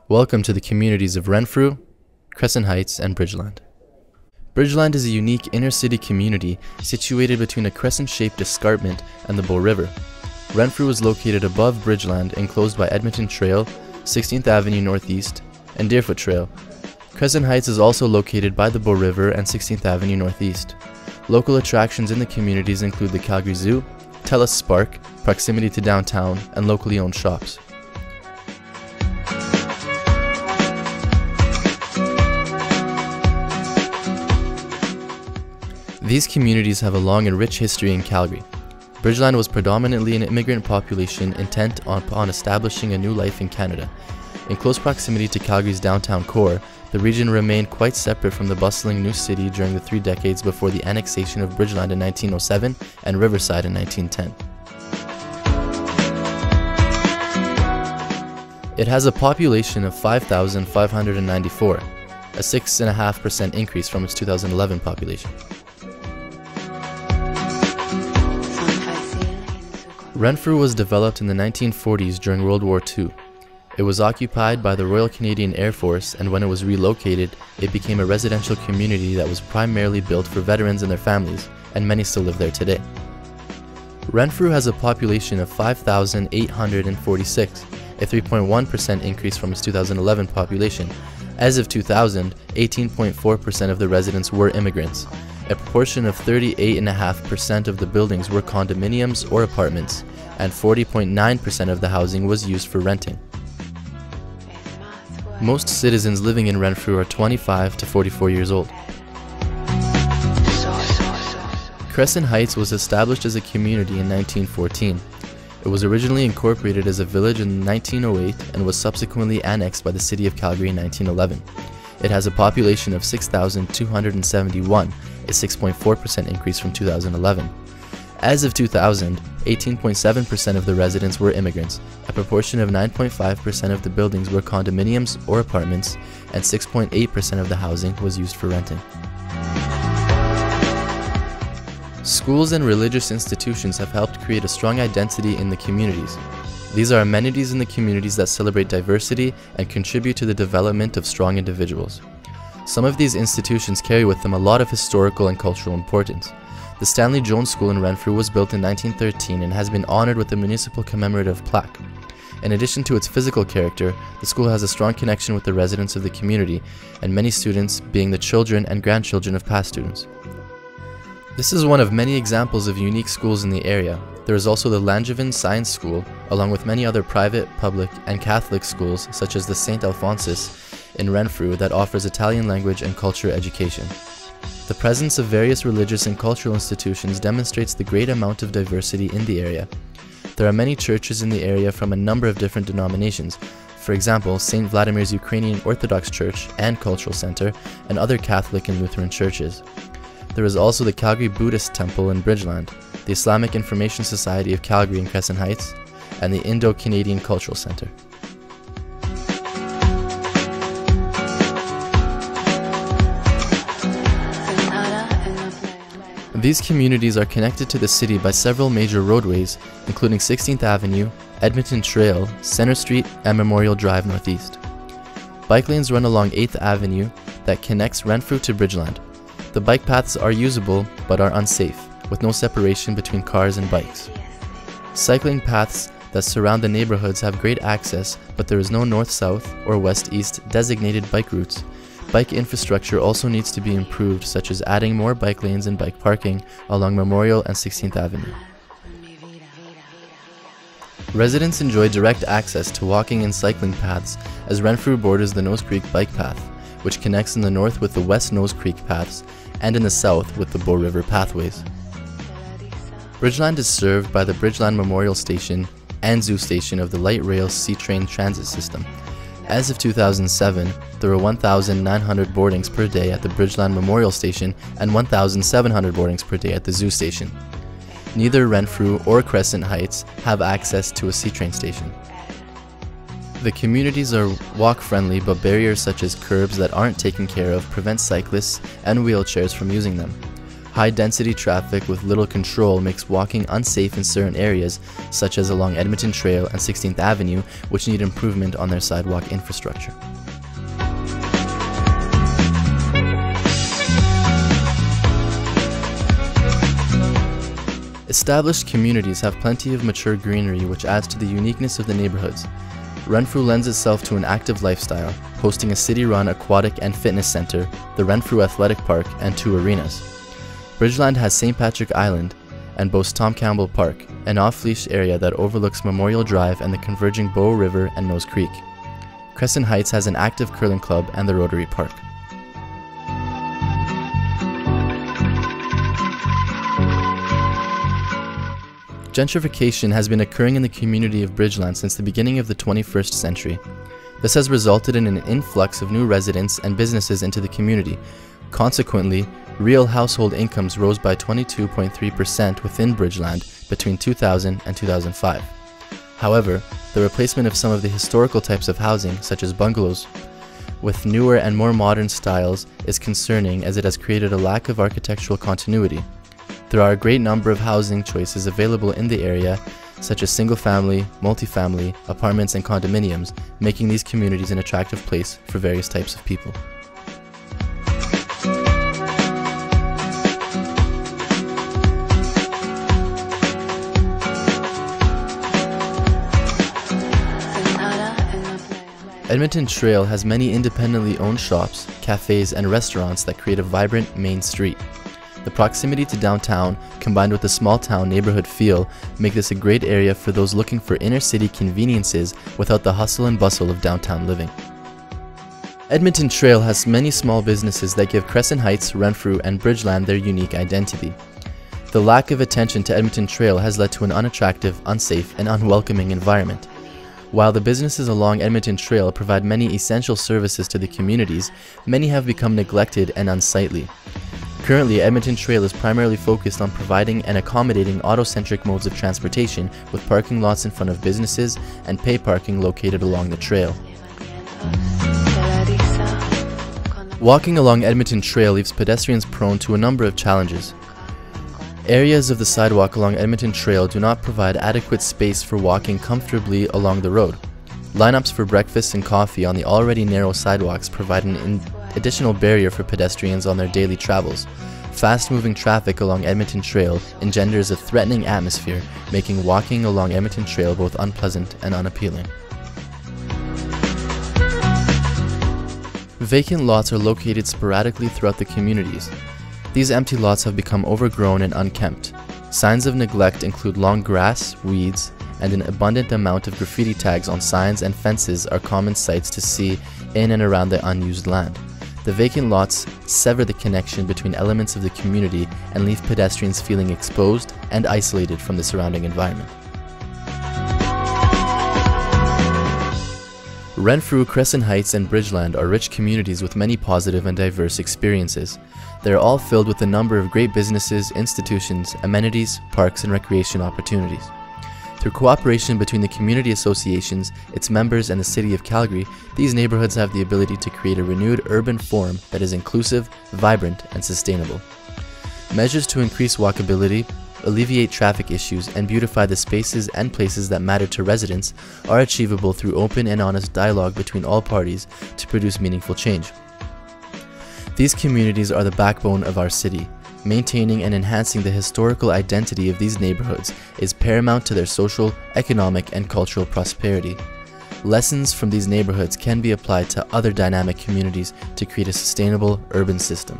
Welcome to the communities of Renfrew, Crescent Heights, and Bridgeland. Bridgeland is a unique inner-city community situated between a crescent-shaped escarpment and the Bow River. Renfrew is located above Bridgeland, enclosed by Edmonton Trail, 16th Avenue Northeast, and Deerfoot Trail. Crescent Heights is also located by the Bow River and 16th Avenue Northeast. Local attractions in the communities include the Calgary Zoo, TELUS Spark, proximity to downtown, and locally owned shops. These communities have a long and rich history in Calgary. Bridgeland was predominantly an immigrant population intent upon establishing a new life in Canada. In close proximity to Calgary's downtown core, the region remained quite separate from the bustling new city during the 3 decades before the annexation of Bridgeland in 1907 and Riverside in 1910. It has a population of 5,594, a 6.5% increase from its 2011 population. Renfrew was developed in the 1940s during World War II. It was occupied by the Royal Canadian Air Force, and when it was relocated, it became a residential community that was primarily built for veterans and their families, and many still live there today. Renfrew has a population of 5,846, a 3.1% increase from its 2011 population. As of 2000, 18.4% of the residents were immigrants. A proportion of 38.5% of the buildings were condominiums or apartments, and 40.9% of the housing was used for renting. Most citizens living in Renfrew are 25 to 44 years old. Crescent Heights was established as a community in 1914. It was originally incorporated as a village in 1908 and was subsequently annexed by the City of Calgary in 1911. It has a population of 6,271, a 6.4% increase from 2011. As of 2000, 18.7% of the residents were immigrants, a proportion of 9.5% of the buildings were condominiums or apartments, and 6.8% of the housing was used for renting. Schools and religious institutions have helped create a strong identity in the communities. These are amenities in the communities that celebrate diversity and contribute to the development of strong individuals. Some of these institutions carry with them a lot of historical and cultural importance. The Stanley Jones School in Renfrew was built in 1913 and has been honored with a municipal commemorative plaque. In addition to its physical character, the school has a strong connection with the residents of the community, and many students being the children and grandchildren of past students. This is one of many examples of unique schools in the area. There is also the Langevin Science School, along with many other private, public, and Catholic schools such as the St. Alphonsus in Renfrew that offers Italian language and culture education. The presence of various religious and cultural institutions demonstrates the great amount of diversity in the area. There are many churches in the area from a number of different denominations, for example, St. Vladimir's Ukrainian Orthodox Church and Cultural Center, and other Catholic and Lutheran churches. There is also the Calgary Buddhist Temple in Bridgeland, the Islamic Information Society of Calgary in Crescent Heights, and the Indo-Canadian Cultural Center. These communities are connected to the city by several major roadways, including 16th Avenue, Edmonton Trail, Centre Street, and Memorial Drive Northeast. Bike lanes run along 8th Avenue that connects Renfrew to Bridgeland. The bike paths are usable but are unsafe, with no separation between cars and bikes. Cycling paths that surround the neighborhoods have great access, but there is no north-south or west-east designated bike routes. Bike infrastructure also needs to be improved, such as adding more bike lanes and bike parking along Memorial and 16th Avenue. Residents enjoy direct access to walking and cycling paths as Renfrew borders the Nose Creek bike path, which connects in the north with the West Nose Creek paths and in the south with the Bow River pathways. Bridgeland is served by the Bridgeland Memorial Station and Zoo Station of the Light Rail C-Train transit system. As of 2007, there were 1,900 boardings per day at the Bridgeland Memorial Station and 1,700 boardings per day at the Zoo Station. Neither Renfrew or Crescent Heights have access to a C-Train station. The communities are walk-friendly, but barriers such as curbs that aren't taken care of prevent cyclists and wheelchairs from using them. High-density traffic with little control makes walking unsafe in certain areas, such as along Edmonton Trail and 16th Avenue, which need improvement on their sidewalk infrastructure. Established communities have plenty of mature greenery, which adds to the uniqueness of the neighborhoods. Renfrew lends itself to an active lifestyle, hosting a city-run aquatic and fitness center, the Renfrew Athletic Park, and 2 arenas. Bridgeland has St. Patrick Island and boasts Tom Campbell Park, an off-leash area that overlooks Memorial Drive and the converging Bow River and Nose Creek. Crescent Heights has an active curling club and the Rotary Park. Gentrification has been occurring in the community of Bridgeland since the beginning of the 21st century. This has resulted in an influx of new residents and businesses into the community. Consequently, real household incomes rose by 22.3% within Bridgeland between 2000 and 2005. However, the replacement of some of the historical types of housing, such as bungalows, with newer and more modern styles is concerning, as it has created a lack of architectural continuity. There are a great number of housing choices available in the area, such as single-family, multifamily, apartments, and condominiums, making these communities an attractive place for various types of people. Edmonton Trail has many independently owned shops, cafes, and restaurants that create a vibrant main street. The proximity to downtown, combined with the small-town neighborhood feel, make this a great area for those looking for inner-city conveniences without the hustle and bustle of downtown living. Edmonton Trail has many small businesses that give Crescent Heights, Renfrew, and Bridgeland their unique identity. The lack of attention to Edmonton Trail has led to an unattractive, unsafe, and unwelcoming environment. While the businesses along Edmonton Trail provide many essential services to the communities, many have become neglected and unsightly. Currently, Edmonton Trail is primarily focused on providing and accommodating auto-centric modes of transportation with parking lots in front of businesses and pay parking located along the trail. Walking along Edmonton Trail leaves pedestrians prone to a number of challenges. Areas of the sidewalk along Edmonton Trail do not provide adequate space for walking comfortably along the road. Lineups for breakfast and coffee on the already narrow sidewalks provide an additional barrier for pedestrians on their daily travels. Fast-moving traffic along Edmonton Trail engenders a threatening atmosphere, making walking along Edmonton Trail both unpleasant and unappealing. Vacant lots are located sporadically throughout the communities. These empty lots have become overgrown and unkempt. Signs of neglect include long grass, weeds, and an abundant amount of graffiti tags on signs and fences are common sights to see in and around the unused land. The vacant lots sever the connection between elements of the community and leave pedestrians feeling exposed and isolated from the surrounding environment. Renfrew, Crescent Heights, and Bridgeland are rich communities with many positive and diverse experiences. They are all filled with a number of great businesses, institutions, amenities, parks, and recreation opportunities. Through cooperation between the community associations, its members, and the City of Calgary, these neighborhoods have the ability to create a renewed urban form that is inclusive, vibrant, and sustainable. Measures to increase walkability, alleviate traffic issues, and beautify the spaces and places that matter to residents are achievable through open and honest dialogue between all parties to produce meaningful change. These communities are the backbone of our city. Maintaining and enhancing the historical identity of these neighborhoods is paramount to their social, economic, and cultural prosperity. Lessons from these neighborhoods can be applied to other dynamic communities to create a sustainable urban system.